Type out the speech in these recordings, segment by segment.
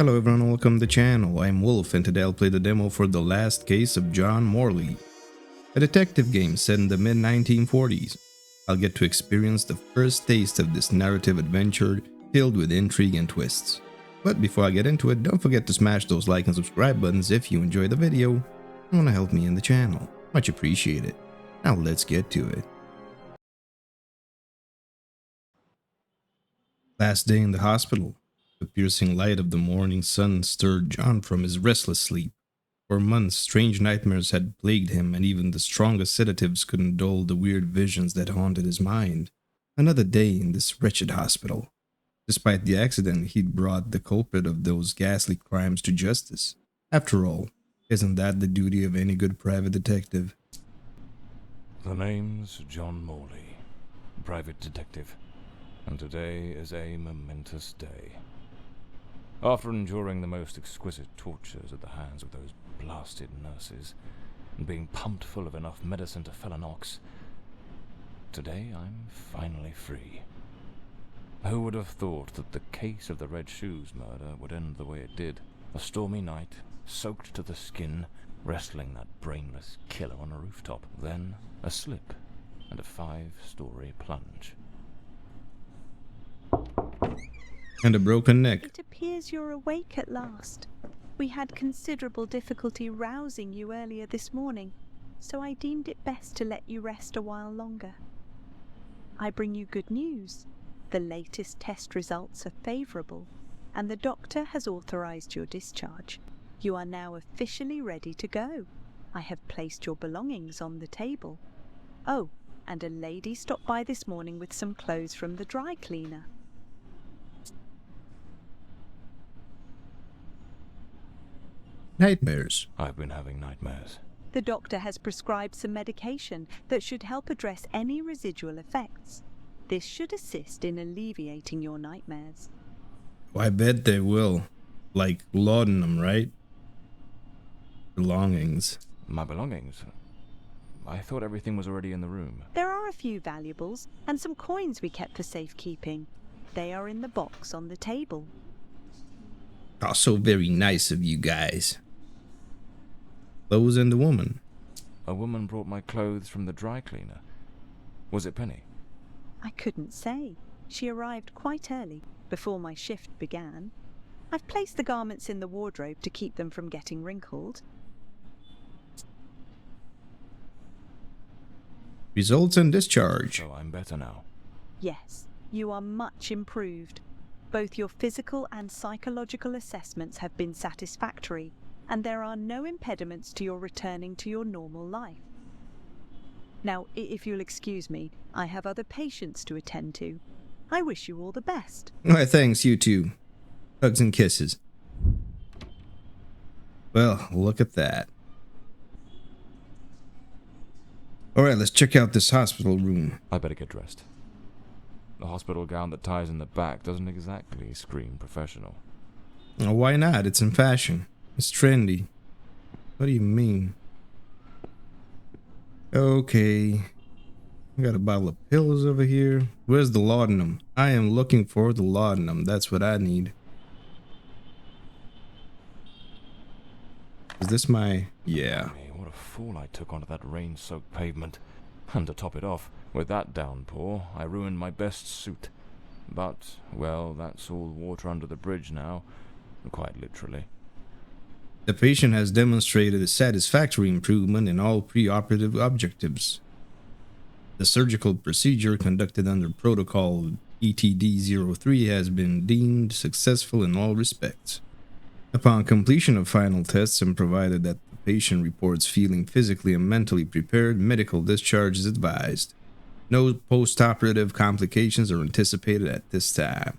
Hello everyone, welcome to the channel. I'm Wolf and today I'll play the demo for The Last Case of John Morley, a detective game set in the mid-1940s. I'll get to experience the first taste of this narrative adventure filled with intrigue and twists. But before I get into it, don't forget to smash those like and subscribe buttons if you enjoy the video and want to help me in the channel. Much appreciated. Now let's get to it. Last day in the hospital. The piercing light of the morning sun stirred John from his restless sleep. For months, strange nightmares had plagued him, and even the strongest sedatives couldn't dull the weird visions that haunted his mind. Another day in this wretched hospital. Despite the accident, he'd brought the culprit of those ghastly crimes to justice. After all, isn't that the duty of any good private detective? The name's John Morley, private detective, and today is a momentous day. After enduring the most exquisite tortures at the hands of those blasted nurses, and being pumped full of enough medicine to fell an ox, today I'm finally free. Who would have thought that the case of the Red Shoes murder would end the way it did? A stormy night, soaked to the skin, wrestling that brainless killer on a rooftop. Then a slip and a 5-story plunge. And a broken neck. It appears you're awake at last. We had considerable difficulty rousing you earlier this morning, so I deemed it best to let you rest a while longer. I bring you good news. The latest test results are favourable, and the doctor has authorised your discharge. You are now officially ready to go. I have placed your belongings on the table. Oh, and a lady stopped by this morning with some clothes from the dry cleaner. Nightmares. I've been having nightmares. The doctor has prescribed some medication that should help address any residual effects. This should assist in alleviating your nightmares. I bet they will. Like laudanum, right? Belongings. My belongings? I thought everything was already in the room. There are a few valuables and some coins we kept for safekeeping. They are in the box on the table. Oh, so very nice of you guys. Clothes and the woman. A woman brought my clothes from the dry cleaner. Was it Penny? I couldn't say. She arrived quite early, before my shift began. I've placed the garments in the wardrobe to keep them from getting wrinkled. Results and discharge. So I'm better now. Yes, you are much improved. Both your physical and psychological assessments have been satisfactory, and there are no impediments to your returning to your normal life. Now, if you'll excuse me, I have other patients to attend to. I wish you all the best. Why, thanks, you too. Hugs and kisses. Well, look at that. Alright, let's check out this hospital room. I better get dressed. The hospital gown that ties in the back doesn't exactly scream professional. Oh, why not? It's in fashion. It's trendy. What do you mean? Okay. I got a bottle of pills over here. Where's the laudanum? I am looking for the laudanum. That's what I need. Is this my... Yeah. Hey, what a fool I took onto that rain-soaked pavement. And to top it off, with that downpour, I ruined my best suit. But, well, that's all water under the bridge now. Quite literally. The patient has demonstrated a satisfactory improvement in all preoperative objectives. The surgical procedure conducted under protocol ETD-03 has been deemed successful in all respects. Upon completion of final tests and provided that the patient reports feeling physically and mentally prepared, medical discharge is advised. No post-operative complications are anticipated at this time.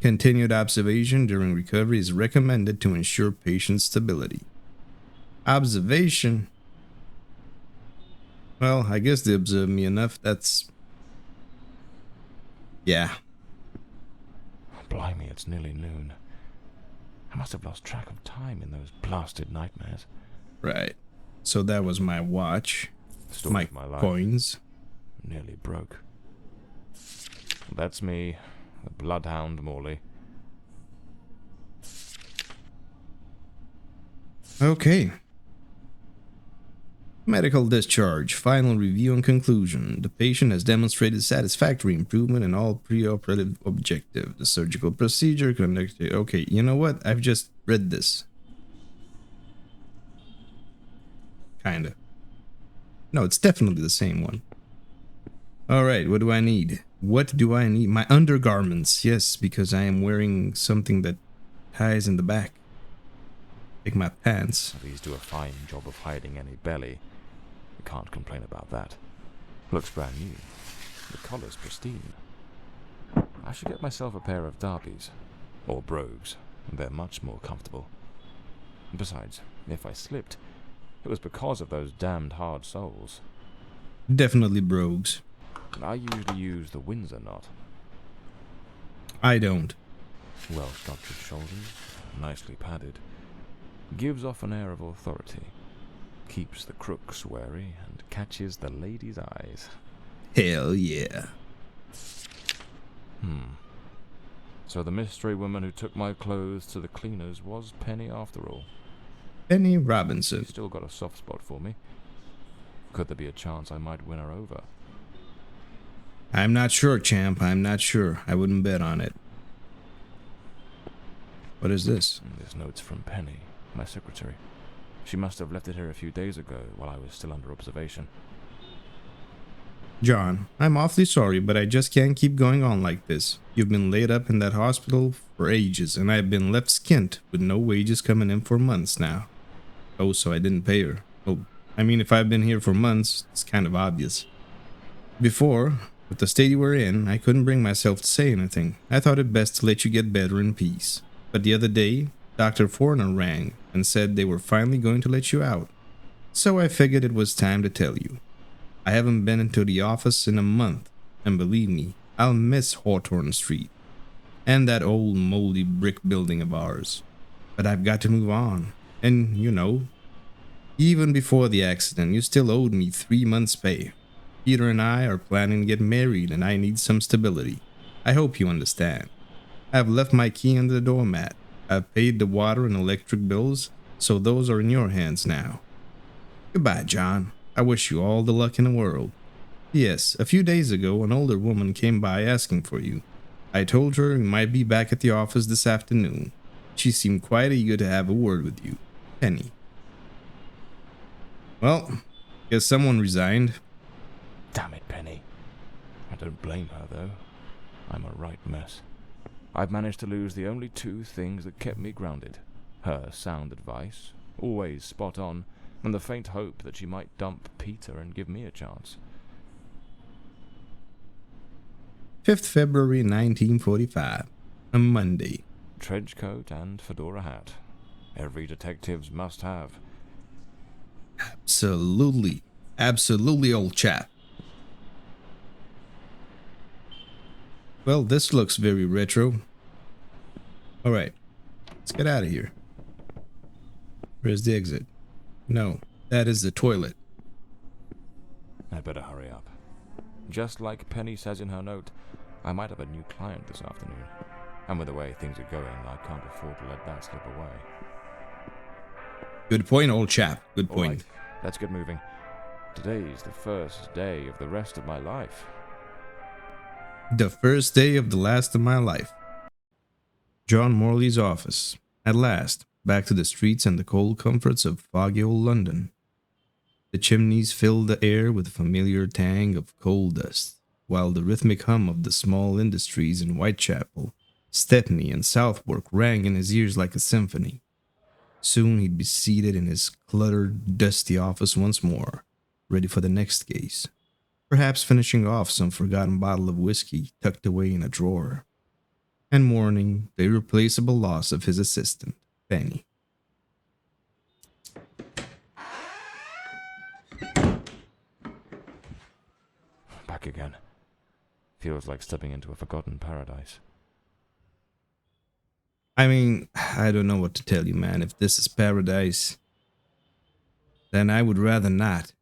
Continued observation during recovery is recommended to ensure patient stability. Observation? Well, I guess they observed me enough. That's... yeah. Blimey, it's nearly noon. I must have lost track of time in those blasted nightmares. Right. So that was my watch. Story of my life. Coins. Nearly broke. That's me, the bloodhound Morley. Okay. Medical discharge. Final review and conclusion. The patient has demonstrated satisfactory improvement in all preoperative objectives. The surgical procedure conducted. Okay, you know what? I've just read this. Kinda. No, it's definitely the same one. Alright, what do I need? What do I need? My undergarments. Yes, because I am wearing something that ties in the back. Like my pants. These do a fine job of hiding any belly. Can't complain about that. Looks brand new. The collar's pristine. I should get myself a pair of derbies. Or brogues. They're much more comfortable. Besides, if I slipped, it was because of those damned hard soles. Definitely brogues. I usually use the Windsor knot. I don't. Well-structured shoulders, nicely padded. Gives off an air of authority. Keeps the crooks wary and catches the lady's eyes. Hell yeah. So the mystery woman who took my clothes to the cleaners was Penny after all. Penny Robinson. She's still got a soft spot for me. Could there be a chance I might win her over? I'm not sure, champ. I'm not sure. I wouldn't bet on it. What is this? This note's from Penny, my secretary. She must have left it here a few days ago while I was still under observation. John, I'm awfully sorry, but I just can't keep going on like this. You've been laid up in that hospital for ages, and I've been left skint with no wages coming in for months now. Oh, so I didn't pay her. Oh, I mean, if I've been here for months, it's kind of obvious. Before, with the state you were in, I couldn't bring myself to say anything. I thought it best to let you get better in peace. But the other day, Dr. Forner rang and said they were finally going to let you out. So I figured it was time to tell you. I haven't been into the office in a month, and believe me, I'll miss Hawthorne Street and that old moldy brick building of ours. But I've got to move on. And, you know, even before the accident, you still owed me 3 months' pay. Peter and I are planning to get married, and I need some stability. I hope you understand. I've left my key under the doormat. I've paid the water and electric bills, so those are in your hands now. Goodbye, John. I wish you all the luck in the world. Yes, a few days ago, an older woman came by asking for you. I told her you might be back at the office this afternoon. She seemed quite eager to have a word with you. Penny. Well, guess someone resigned. Damn it, Penny. I don't blame her, though. I'm a right mess. I've managed to lose the only two things that kept me grounded. Her sound advice, always spot on, and the faint hope that she might dump Peter and give me a chance. 5th February 1945, a Monday. Trench coat and fedora hat. Every detective's must have. Absolutely. Absolutely, old chap. Well, this looks very retro. Alright, let's get out of here. Where's the exit? No, that is the toilet. I better hurry up. Just like Penny says in her note, I might have a new client this afternoon. And with the way things are going, I can't afford to let that slip away. Good point, old chap. Good point. All right, let's get moving. Today's the first day of the rest of my life. The first day of the last of my life. John Morley's office. At last, back to the streets and the cold comforts of foggy old London. The chimneys filled the air with a familiar tang of coal dust, while the rhythmic hum of the small industries in Whitechapel, Stepney, and Southwark rang in his ears like a symphony. Soon he'd be seated in his cluttered, dusty office once more, ready for the next case. Perhaps finishing off some forgotten bottle of whiskey tucked away in a drawer, and mourning the irreplaceable loss of his assistant, Penny. Back again. Feels like stepping into a forgotten paradise. I mean, I don't know what to tell you, man. If this is paradise, then I would rather not.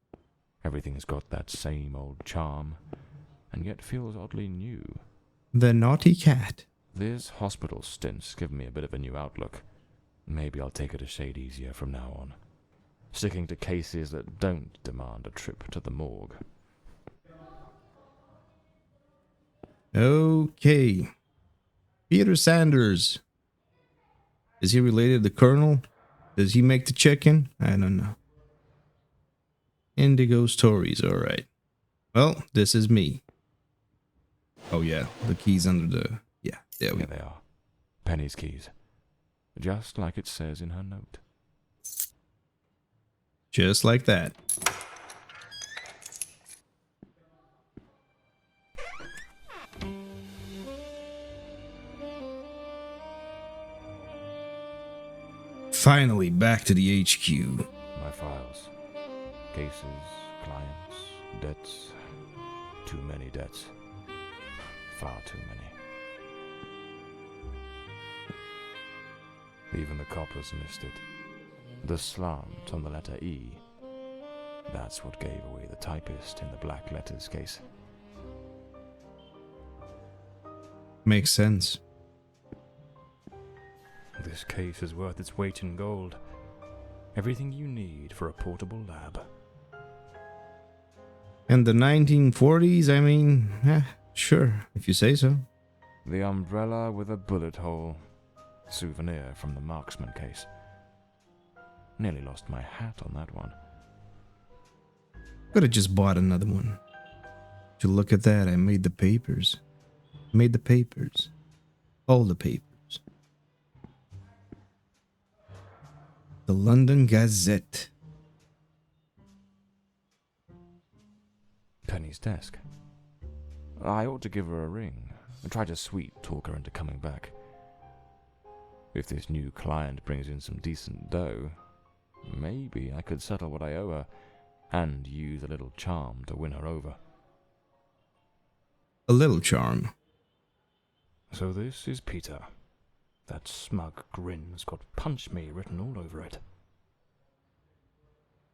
Everything's got that same old charm, and yet feels oddly new. The naughty cat. This hospital stint's given me a bit of a new outlook. Maybe I'll take it a shade easier from now on, sticking to cases that don't demand a trip to the morgue. Okay. Peter Sanders. Is he related to Colonel? Does he make the chicken? I don't know. Indigo Stories, alright. Well, this is me. Oh yeah, the keys under the... Yeah, there we Here go. they are. Penny's keys. Just like it says in her note. Just like that. Finally, back to the HQ. My files. Cases, clients, debts. Too many debts. Far too many. Even the coppers missed it. The slant on the letter E. That's what gave away the typist in the black letters case. Makes sense. This case is worth its weight in gold. Everything you need for a portable lab. And the 1940s, I mean, sure, if you say so. The umbrella with a bullet hole. Souvenir from the marksman case. Nearly lost my hat on that one. Could have just bought another one. But look at that, I made the papers. Made the papers. All the papers. The London Gazette. Penny's desk. I ought to give her a ring and try to sweet talk her into coming back. If this new client brings in some decent dough, maybe I could settle what I owe her and use a little charm to win her over. A little charm. So this is Peter. That smug grin's got "punch me" written all over it.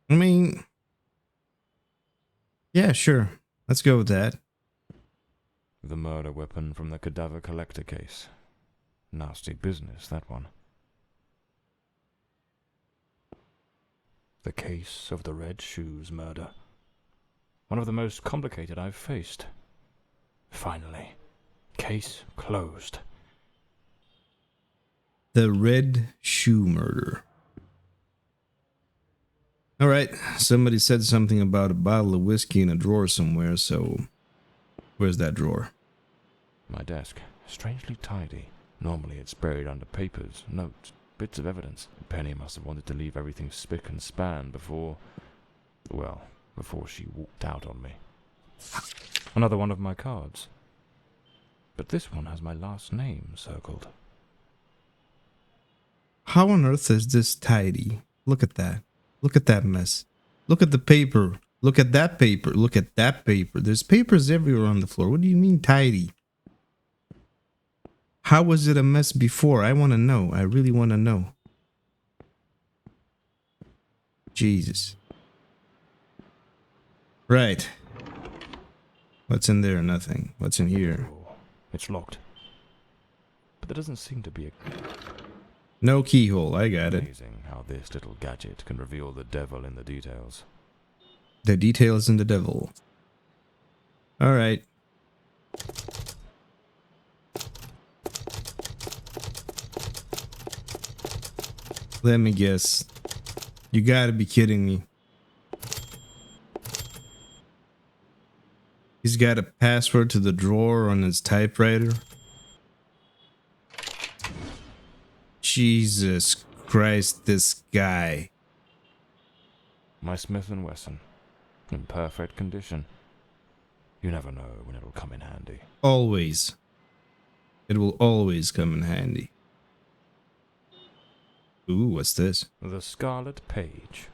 I mean, yeah, sure. Let's go with that. The murder weapon from the cadaver collector case. Nasty business, that one. The case of the Red Shoes murder. One of the most complicated I've faced. Finally. Case closed. The Red Shoe Murder. Alright, somebody said something about a bottle of whiskey in a drawer somewhere, so where's that drawer? My desk. Strangely tidy. Normally it's buried under papers, notes, bits of evidence. Penny must have wanted to leave everything spick and span before she walked out on me. Another one of my cards. But this one has my last name circled. How on earth is this tidy? Look at that. Look at that mess. Look at the paper. Look at that paper. Look at that paper. There's papers everywhere on the floor. What do you mean tidy? How was it a mess before? I want to know. I really want to know. Jesus. Right. What's in there? Nothing. What's in here? Oh, it's locked. But there doesn't seem to be a... No keyhole. I got it. Amazing how this little gadget can reveal the devil in the details. The details in the devil. All right. Let me guess. You gotta be kidding me. He's got a password to the drawer on his typewriter. Jesus Christ, this guy. My Smith & Wesson. In perfect condition. You never know when it'll come in handy. Always. It will always come in handy. Ooh, what's this? The Scarlet Page.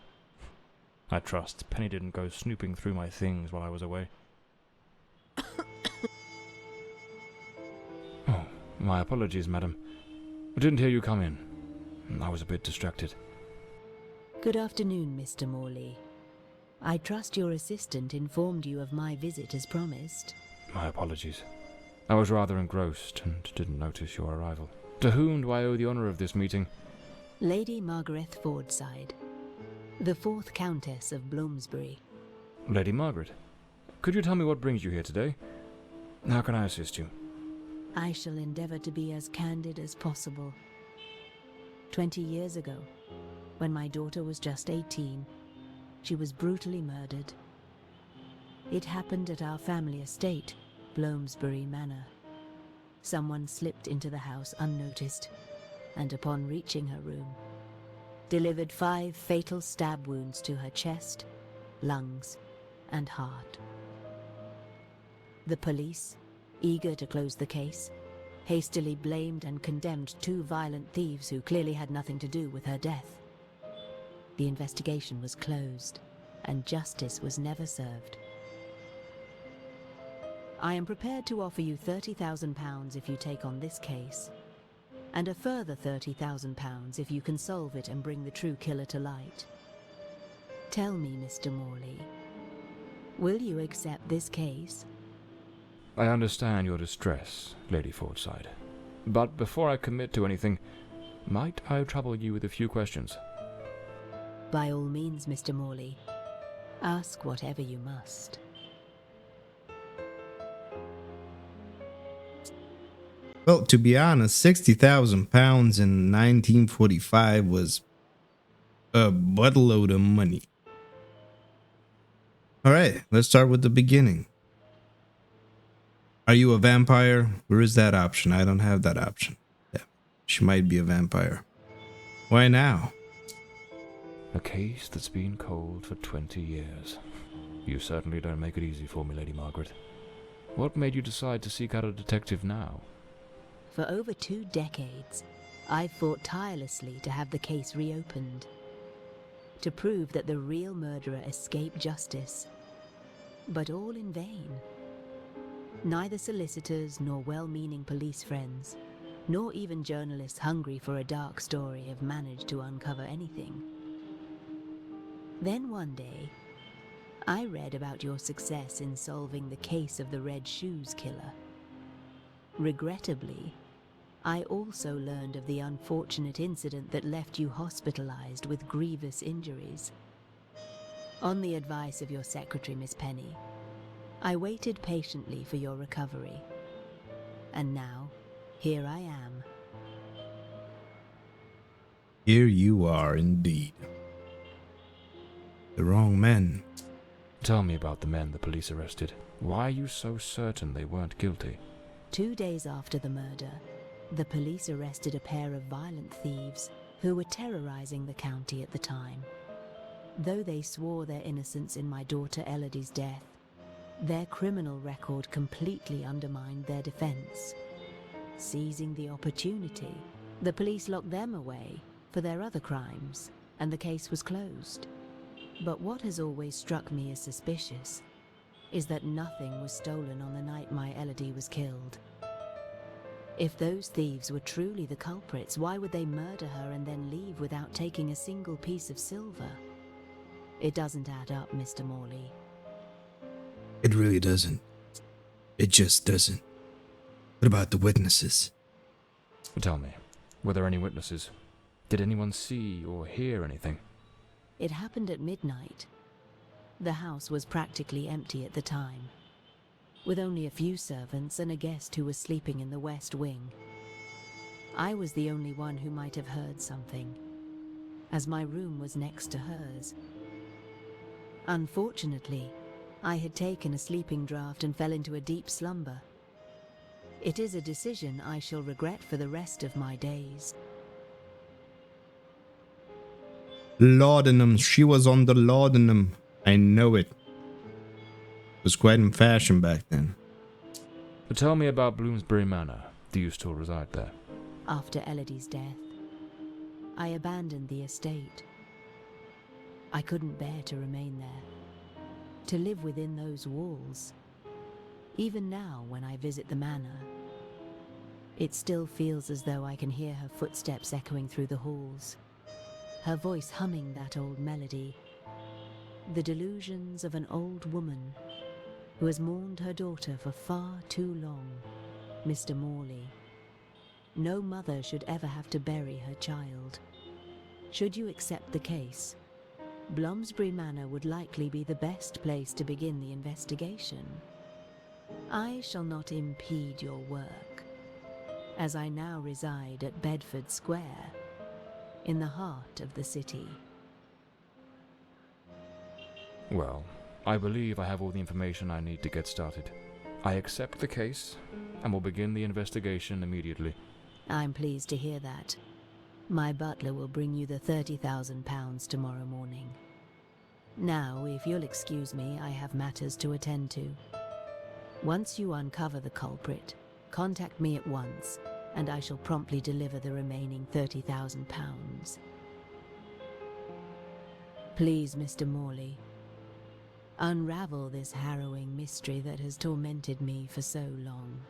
I trust Penny didn't go snooping through my things while I was away. Oh, my apologies, madam. I didn't hear you come in. I was a bit distracted. Good afternoon, Mr. Morley. I trust your assistant informed you of my visit as promised. My apologies. I was rather engrossed and didn't notice your arrival. To whom do I owe the honor of this meeting? Lady Margarette Fordside, the 4th Countess of Bloomsbury. Lady Margaret, could you tell me what brings you here today? How can I assist you? I shall endeavor to be as candid as possible. 20 years ago, when my daughter was just 18, she was brutally murdered. It happened at our family estate, Bloomsbury Manor. Someone slipped into the house unnoticed, and upon reaching her room, delivered 5 fatal stab wounds to her chest, lungs, and heart. The police, eager to close the case, hastily blamed and condemned 2 violent thieves who clearly had nothing to do with her death. The investigation was closed, and justice was never served. I am prepared to offer you £30,000 if you take on this case, and a further £30,000 if you can solve it and bring the true killer to light. Tell me, Mr. Morley, will you accept this case? I understand your distress, Lady Fordside. But before I commit to anything, might I trouble you with a few questions? By all means, Mr. Morley. Ask whatever you must. Well, to be honest, £60,000 in 1945 was a buttload of money. All right, let's start with the beginning. Are you a vampire? Where is that option? I don't have that option. Yeah, she might be a vampire. Why now? A case that's been cold for 20 years. You certainly don't make it easy for me, Lady Margaret. What made you decide to seek out a detective now? For over 2 decades, I've fought tirelessly to have the case reopened, to prove that the real murderer escaped justice, but all in vain. Neither solicitors nor well-meaning police friends, nor even journalists hungry for a dark story have managed to uncover anything. Then one day, I read about your success in solving the case of the Red Shoes killer. Regrettably, I also learned of the unfortunate incident that left you hospitalized with grievous injuries. On the advice of your secretary, Miss Penny, I waited patiently for your recovery. And now, here I am. Here you are indeed. The wrong men. Tell me about the men the police arrested. Why are you so certain they weren't guilty? 2 days after the murder, the police arrested a pair of violent thieves who were terrorizing the county at the time. Though they swore their innocence in my daughter Elodie's death, their criminal record completely undermined their defense. Seizing the opportunity, the police locked them away for their other crimes, and the case was closed. But what has always struck me as suspicious is that nothing was stolen on the night my Elodie was killed. If those thieves were truly the culprits, why would they murder her and then leave without taking a single piece of silver? It doesn't add up, Mr. Morley. It really doesn't. It just doesn't. What about the witnesses? Tell me, were there any witnesses? Did anyone see or hear anything? It happened at midnight. The house was practically empty at the time, with only a few servants and a guest who was sleeping in the west wing. I was the only one who might have heard something, as my room was next to hers. Unfortunately, I had taken a sleeping draught and fell into a deep slumber. It is a decision I shall regret for the rest of my days. Laudanum. She was on the laudanum. I know it. It was quite in fashion back then. But tell me about Bloomsbury Manor. Do you still reside there? After Elodie's death, I abandoned the estate. I couldn't bear to remain there, to live within those walls. Even now, when I visit the manor, it still feels as though I can hear her footsteps echoing through the halls, her voice humming that old melody. The delusions of an old woman who has mourned her daughter for far too long, Mr. Morley. No mother should ever have to bury her child. Should you accept the case, Bloomsbury Manor would likely be the best place to begin the investigation. I shall not impede your work, as I now reside at Bedford Square, in the heart of the city. Well, I believe I have all the information I need to get started. I accept the case, and will begin the investigation immediately. I'm pleased to hear that. My butler will bring you the £30,000 tomorrow morning. Now, if you'll excuse me, I have matters to attend to. Once you uncover the culprit, contact me at once, and I shall promptly deliver the remaining £30,000. Please, Mr. Morley, unravel this harrowing mystery that has tormented me for so long.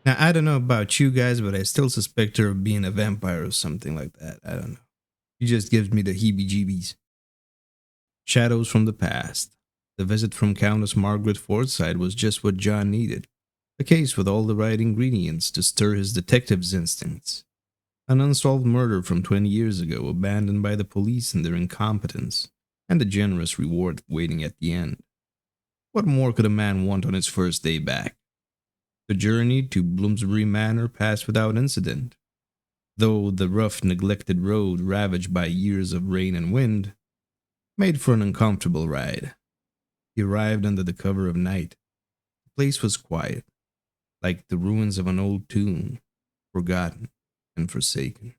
Now, I don't know about you guys, but I still suspect her of being a vampire or something like that. I don't know. She just gives me the heebie-jeebies. Shadows from the past. The visit from Countess Margarette Fordside was just what John needed. A case with all the right ingredients to stir his detective's instincts. An unsolved murder from 20 years ago, abandoned by the police in their incompetence, and a generous reward waiting at the end. What more could a man want on his first day back? The journey to Bloomsbury Manor passed without incident, though the rough, neglected road, ravaged by years of rain and wind, made for an uncomfortable ride. He arrived under the cover of night. The place was quiet, like the ruins of an old tomb, forgotten and forsaken.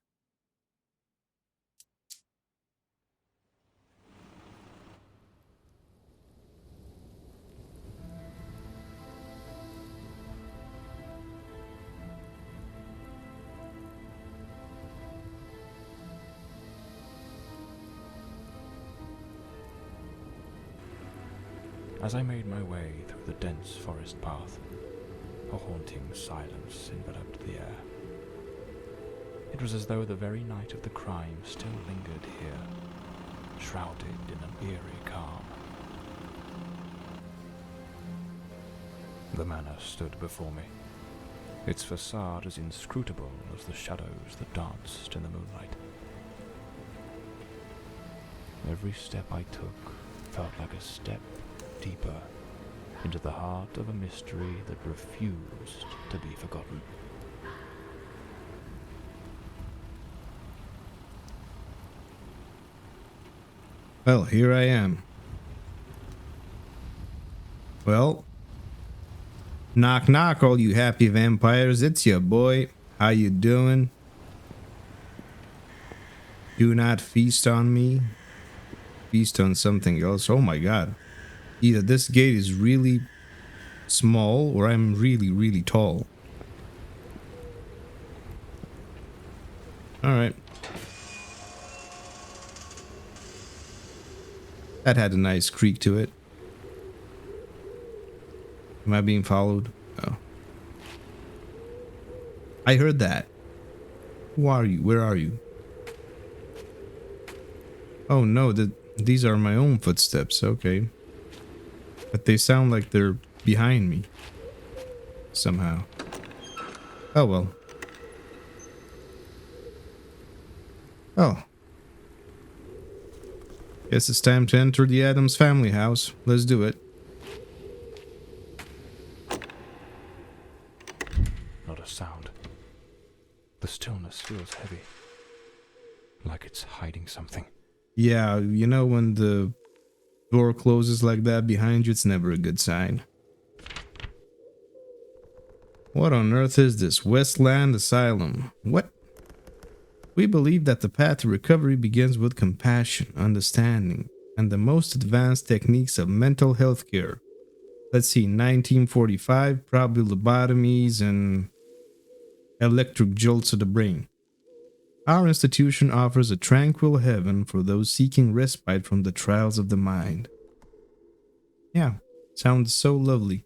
As I made my way through the dense forest path, a haunting silence enveloped the air. It was as though the very night of the crime still lingered here, shrouded in an eerie calm. The manor stood before me, its facade as inscrutable as the shadows that danced in the moonlight. Every step I took felt like a step deeper into the heart of a mystery that refused to be forgotten. Well, here I am. Well, knock knock, all you happy vampires. It's your boy. How you doing? Do not feast on me. Feast on something else. Oh my god. Either this gate is really small or I'm really, really tall. Alright. That had a nice creak to it. Am I being followed? Oh. I heard that. Who are you? Where are you? Oh no, these are my own footsteps. Okay. But they sound like they're behind me. Somehow. Oh well. Oh. Guess it's time to enter the Addams family house. Let's do it. Not a sound. The stillness feels heavy, like it's hiding something. Yeah, you know when the door closes like that behind you, it's never a good sign. What on earth is this? Westland Asylum. What? We believe that the path to recovery begins with compassion, understanding, and the most advanced techniques of mental health care. Let's see, 1945, probably lobotomies and electric jolts to the brain. Our institution offers a tranquil heaven for those seeking respite from the trials of the mind. Yeah, sounds so lovely.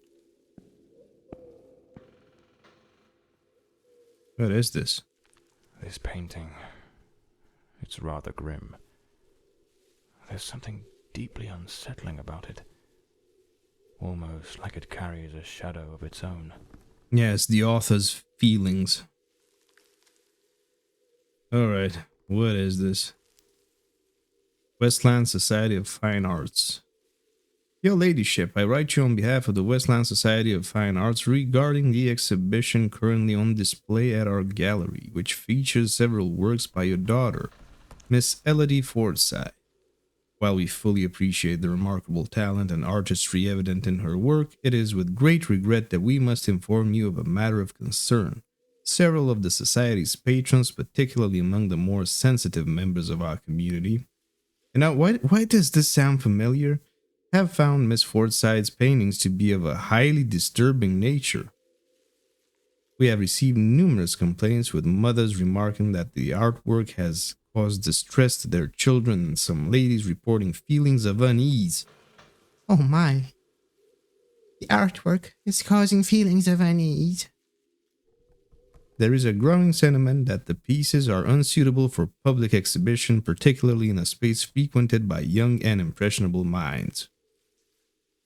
What is this? This painting, it's rather grim. There's something deeply unsettling about it. Almost like it carries a shadow of its own. Yes, the author's feelings. Alright, what is this? Westland Society of Fine Arts. Your Ladyship, I write you on behalf of the Westland Society of Fine Arts regarding the exhibition currently on display at our gallery, which features several works by your daughter, Miss Lady Fordside. While we fully appreciate the remarkable talent and artistry evident in her work, it is with great regret that we must inform you of a matter of concern. Several of the Society's patrons, particularly among the more sensitive members of our community, and now why does this sound familiar? Have found Miss Fordside's paintings to be of a highly disturbing nature. We have received numerous complaints, with mothers remarking that the artwork has caused distress to their children and some ladies reporting feelings of unease. Oh my. The artwork is causing feelings of unease. There is a growing sentiment that the pieces are unsuitable for public exhibition, particularly in a space frequented by young and impressionable minds.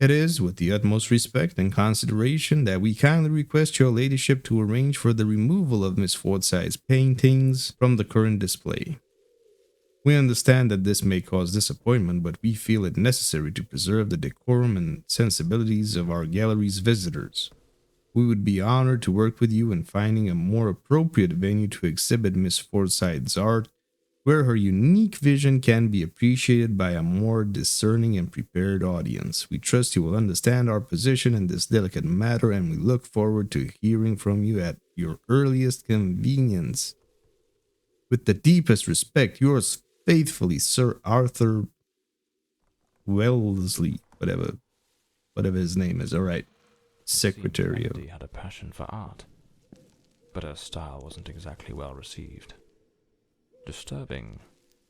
It is with the utmost respect and consideration that we kindly request your ladyship to arrange for the removal of Miss Fordside's paintings from the current display. We understand that this may cause disappointment, but we feel it necessary to preserve the decorum and sensibilities of our gallery's visitors. We would be honored to work with you in finding a more appropriate venue to exhibit Miss Fordside's art, where her unique vision can be appreciated by a more discerning and prepared audience. We trust you will understand our position in this delicate matter, and we look forward to hearing from you at your earliest convenience. With the deepest respect, yours faithfully, Sir Arthur Wellesley, whatever his name is. All right, Secretary of. Lady had a passion for art, but her style wasn't exactly well received. Disturbing,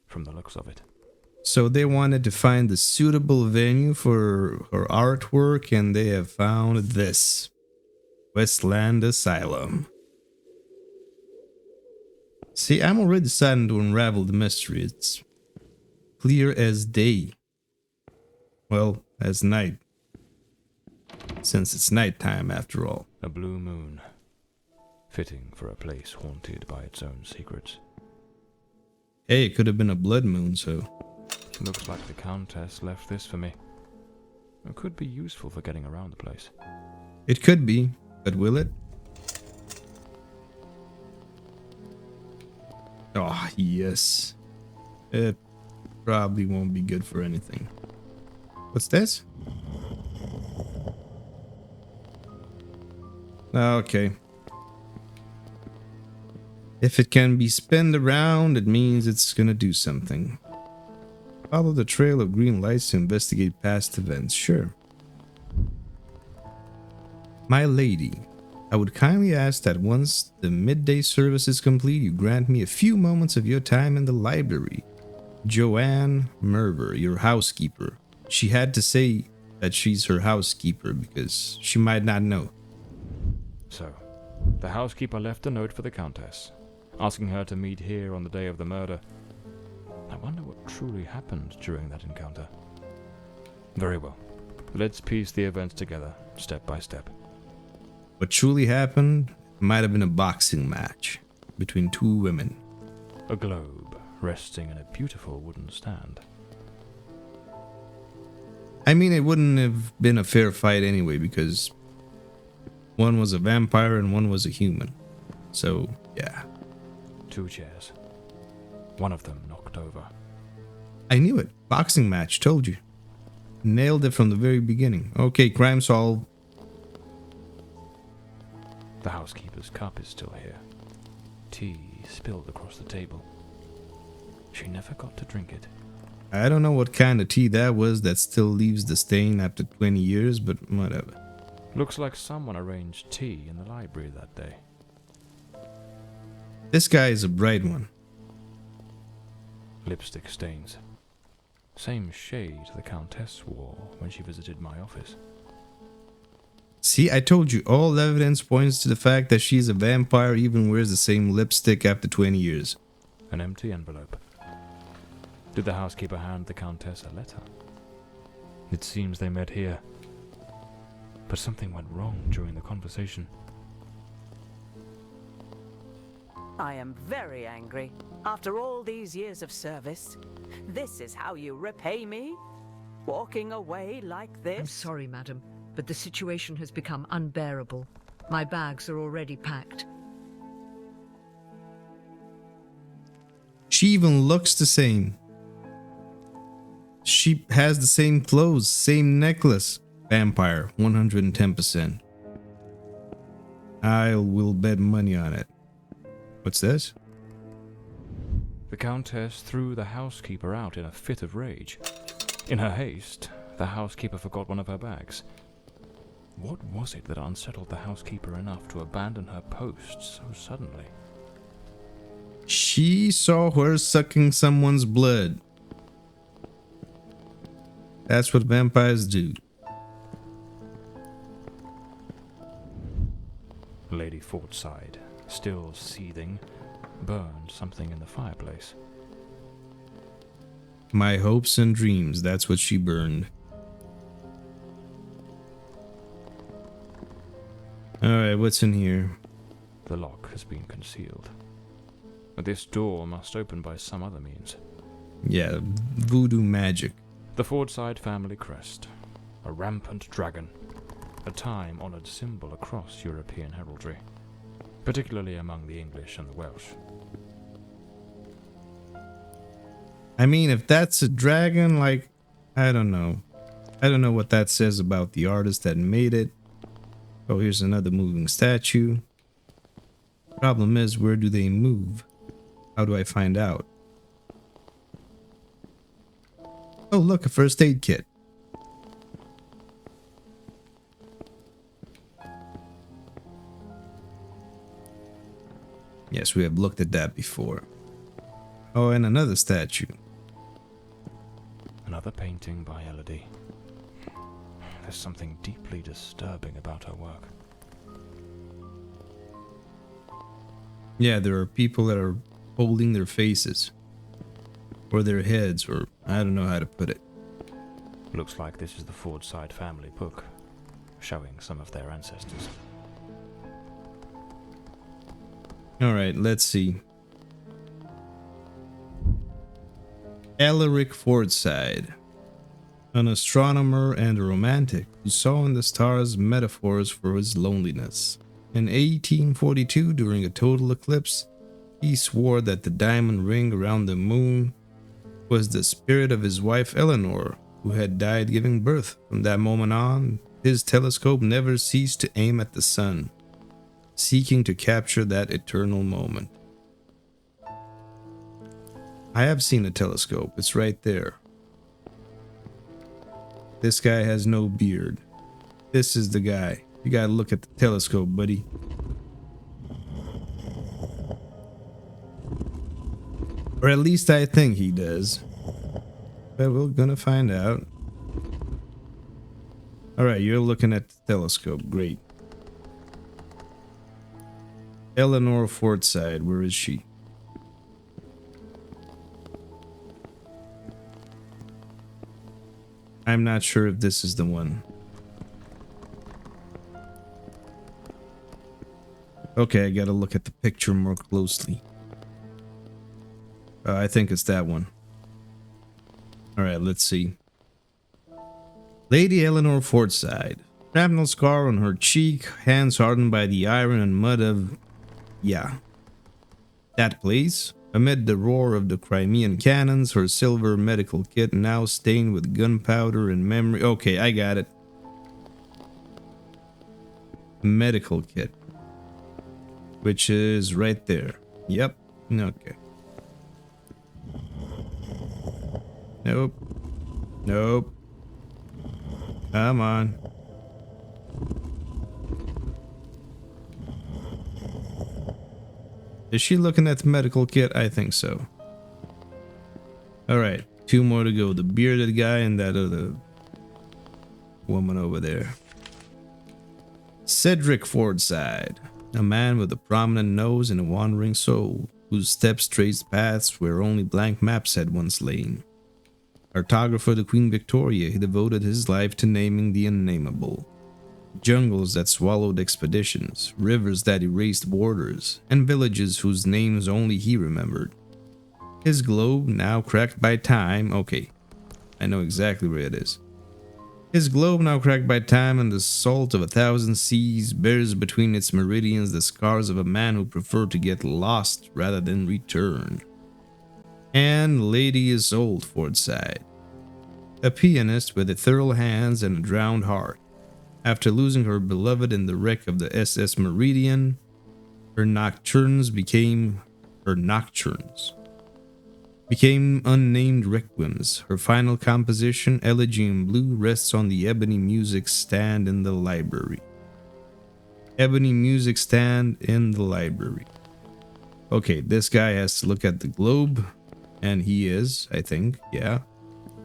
from the looks of it. So they wanted to find the suitable venue for her artwork, and they have found this. Westland Asylum. See, I'm already starting to unravel the mystery. It's clear as day. Well, as night. Since it's nighttime after all. A blue moon. Fitting for a place haunted by its own secrets. Hey, it could have been a blood moon, so. Looks like the countess left this for me. It could be useful for getting around the place. It could be, but will it? Oh, yes. It probably won't be good for anything. What's this? Okay. If it can be spun around, it means it's gonna do something. Follow the trail of green lights to investigate past events. Sure. My lady, I would kindly ask that once the midday service is complete, you grant me a few moments of your time in the library. Joanne Merver, your housekeeper. She had to say that she's her housekeeper because she might not know. So, the housekeeper left a note for the countess, asking her to meet here on the day of the murder. I wonder what truly happened during that encounter. Very well. Let's piece the events together, step by step. What truly happened might have been a boxing match between two women. A globe resting in a beautiful wooden stand. I mean, it wouldn't have been a fair fight anyway because one was a vampire and one was a human. So, yeah. 2 chairs. One of them knocked over. I knew it. Boxing match, told you. Nailed it from the very beginning. Okay, crime solved. The housekeeper's cup is still here. Tea spilled across the table. She never got to drink it. I don't know what kind of tea that was that still leaves the stain after 20 years, but whatever. Looks like someone arranged tea in the library that day. This guy is a bright one. Lipstick stains. Same shade the countess wore when she visited my office. See, I told you, all evidence points to the fact that she's a vampire even wears the same lipstick after 20 years. An empty envelope. Did the housekeeper hand the countess a letter? It seems they met here. But something went wrong during the conversation. I am very angry. After all these years of service, this is how you repay me? Walking away like this? I'm sorry, madam, but the situation has become unbearable. My bags are already packed. She even looks the same. She has the same clothes, same necklace. Vampire, 110%. I will bet money on it. What's this? The countess threw the housekeeper out in a fit of rage. In her haste, the housekeeper forgot one of her bags. What was it that unsettled the housekeeper enough to abandon her post so suddenly? She saw her sucking someone's blood. That's what vampires do. Lady Fordside, still seething, burned something in the fireplace. My hopes and dreams, that's what she burned. Alright, what's in here? The lock has been concealed. This door must open by some other means. Yeah, voodoo magic. The Fordside family crest. A rampant dragon. A time-honored symbol across European heraldry, particularly among the English and the Welsh. I mean, if that's a dragon, like, I don't know. I don't know what that says about the artist that made it. Oh, here's another moving statue. Problem is, where do they move? How do I find out? Oh, look, a first aid kit. Yes, we have looked at that before. Oh, and another statue. Another painting by Elodie. There's something deeply disturbing about her work. Yeah, there are people that are holding their faces. Or their heads, or I don't know how to put it. Looks like this is the Fordside family book, showing some of their ancestors. Alright, let's see. Alaric Fordside, an astronomer and a romantic who saw in the stars metaphors for his loneliness. In 1842, during a total eclipse, he swore that the diamond ring around the moon was the spirit of his wife Eleanor, who had died giving birth. From that moment on, his telescope never ceased to aim at the sun, seeking to capture that eternal moment. I have seen a telescope. It's right there. This guy has no beard. This is the guy. You gotta look at the telescope, buddy. Or at least I think he does. But we're gonna find out. Alright, you're looking at the telescope. Great. Eleanor Fordside, where is she? I'm not sure if this is the one. Okay, I gotta look at the picture more closely. I think it's that one. Alright, let's see. Lady Eleanor Fordside. Shrapnel scar on her cheek, hands hardened by the iron and mud of... yeah. That place. Amid the roar of the Crimean cannons, her silver medical kit now stained with gunpowder and memory... Okay, I got it. Medical kit. Which is right there. Yep. Okay. Nope. Nope. Come on. Is she looking at the medical kit? I think so. Alright, 2 more to go. The bearded guy and that other woman over there. Cedric Fordside. A man with a prominent nose and a wandering soul, whose steps traced paths where only blank maps had once lain. Cartographer to Queen Victoria, he devoted his life to naming the unnameable. jungles that swallowed expeditions, rivers that erased borders, and villages whose names only he remembered. His globe, now cracked by time, okay, I know exactly where it is. His globe, now cracked by time and the salt of 1,000 seas, bears between its meridians the scars of a man who preferred to get lost rather than return. And Lady Isolde Fordside, a pianist with ethereal hands and a drowned heart. After losing her beloved in the wreck of the SS Meridian, her nocturnes became unnamed requiems. Her final composition, Elegy in Blue, rests on the ebony music stand in the library. Ebony music stand in the library. Okay, this guy has to look at the globe, and he is, I think, yeah.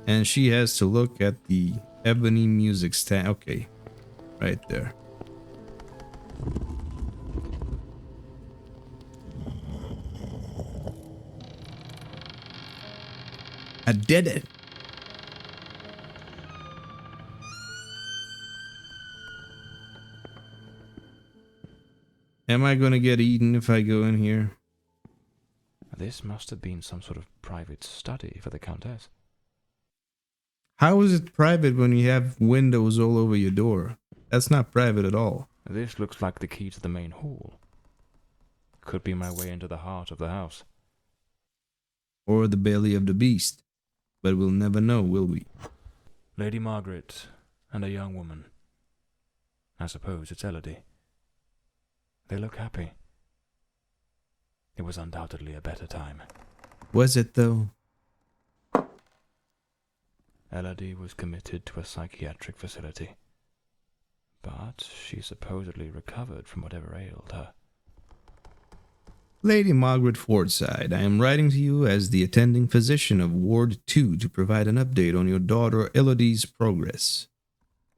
And she has to look at the ebony music stand. Okay, right there. I did it. Am I gonna get eaten if I go in here? This must have been some sort of private study for the countess. How is it private when you have windows all over your door? That's not private at all. This looks like the key to the main hall. Could be my way into the heart of the house. Or the belly of the beast. But we'll never know, will we? Lady Margaret and a young woman. I suppose it's Elodie. They look happy. It was undoubtedly a better time. Was it though? Elodie was committed to a psychiatric facility. But she supposedly recovered from whatever ailed her. Lady Margarette Fordside, I am writing to you as the attending physician of Ward 2 to provide an update on your daughter Elodie's progress.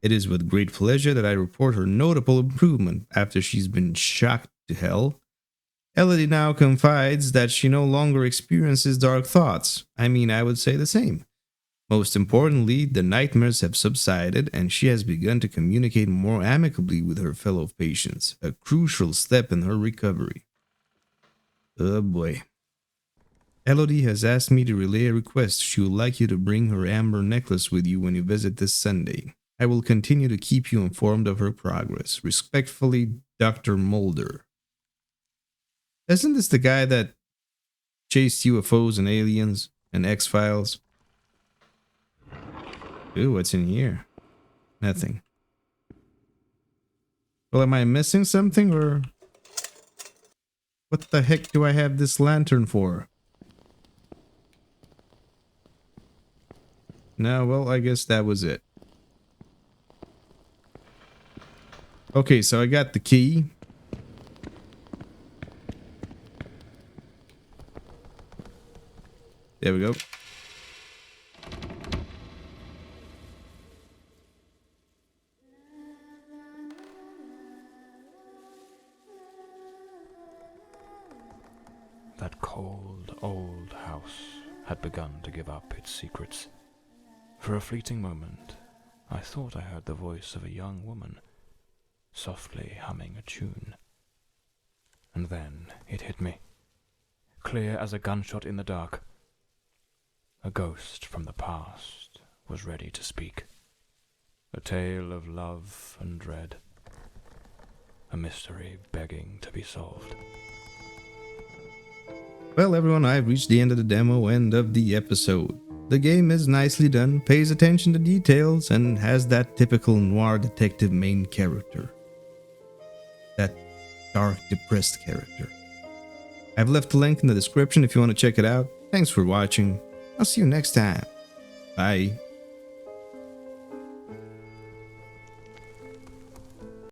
It is with great pleasure that I report her notable improvement after she's been shocked to hell. Elodie now confides that she no longer experiences dark thoughts. I would say the same. Most importantly, the nightmares have subsided and she has begun to communicate more amicably with her fellow patients, a crucial step in her recovery. Oh boy. Elodie has asked me to relay a request. She would like you to bring her amber necklace with you when you visit this Sunday. I will continue to keep you informed of her progress. Respectfully, Dr. Mulder. Isn't this the guy that chased UFOs and aliens and X-Files? Ooh, what's in here? Nothing. Well, am I missing something or... What the heck do I have this lantern for? No, well, I guess that was it. Okay, so I got the key. There we go. That cold, old house had begun to give up its secrets. For a fleeting moment, I thought I heard the voice of a young woman, softly humming a tune. And then it hit me, clear as a gunshot in the dark. A ghost from the past was ready to speak. A tale of love and dread. A mystery begging to be solved. Well, everyone, I've reached the end of the demo, end of the episode. The game is nicely done, pays attention to details, and has that typical noir detective main character. That dark, depressed character. I've left a link in the description if you want to check it out. Thanks for watching. I'll see you next time. Bye.